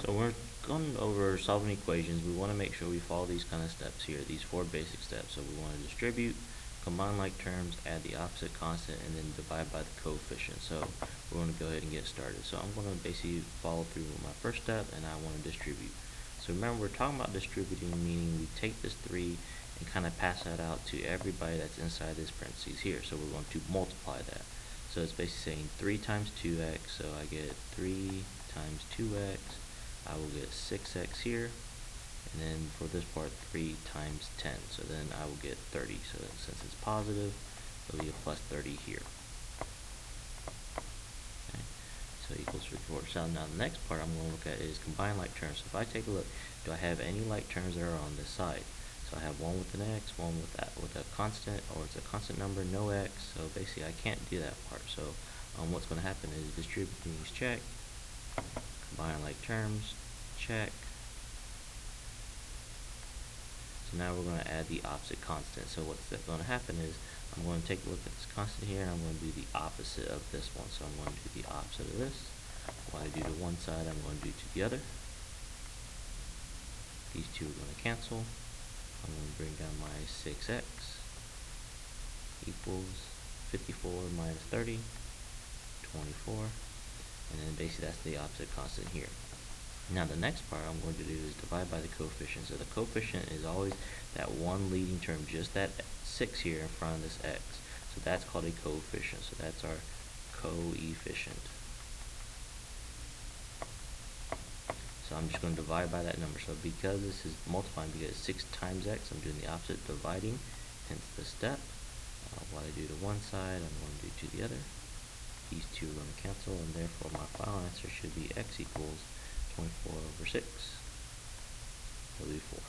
So we're going over solving equations. We want to make sure we follow these kind of steps here, these four basic steps. So we want to distribute, combine like terms, add the opposite constant, and then divide by the coefficient. So we're going to go ahead and get started. So I'm going to basically follow through with my first step, and I want to distribute. So remember, we're talking about distributing, meaning we take this 3 and kind of pass that out to everybody that's inside this parentheses here. So we're going to multiply that. So it's basically saying 3 times 2x, so I get 3 times 2x. I will get 6x here, and then for this part 3 times 10, so then I will get 30. So since it's positive, it'll be a plus 30 here. Okay. So equals 54. So now the next part I'm going to look at is combine like terms. So if I take a look, do I have any like terms that are on this side? So I have one with an x, one with a constant, or it's a constant number, no x. So basically I can't do that part. So what's going to happen is distributing is check, combine like terms, check. So now we're going to add the opposite constant. So what's going to happen is I'm going to take a look at this constant here, and I'm going to do the opposite of this one. So I'm going to do the opposite of this. What I do to one side, I'm going to do to the other. These two are going to cancel. I'm going to bring down my 6x equals 54 minus 30, 24. And then basically that's the opposite constant here. Now the next part I'm going to do is divide by the coefficient. So the coefficient is always that one leading term, just that 6 here in front of this x. So that's called a coefficient. So that's our coefficient. So I'm just going to divide by that number. So because this is multiplying, because it's 6 times x, I'm doing the opposite, dividing, hence the step. What I do to one side, I'm going to do to the other. These two are going to cancel, and therefore my final answer should be x equals 24 over 6, that'll be 4.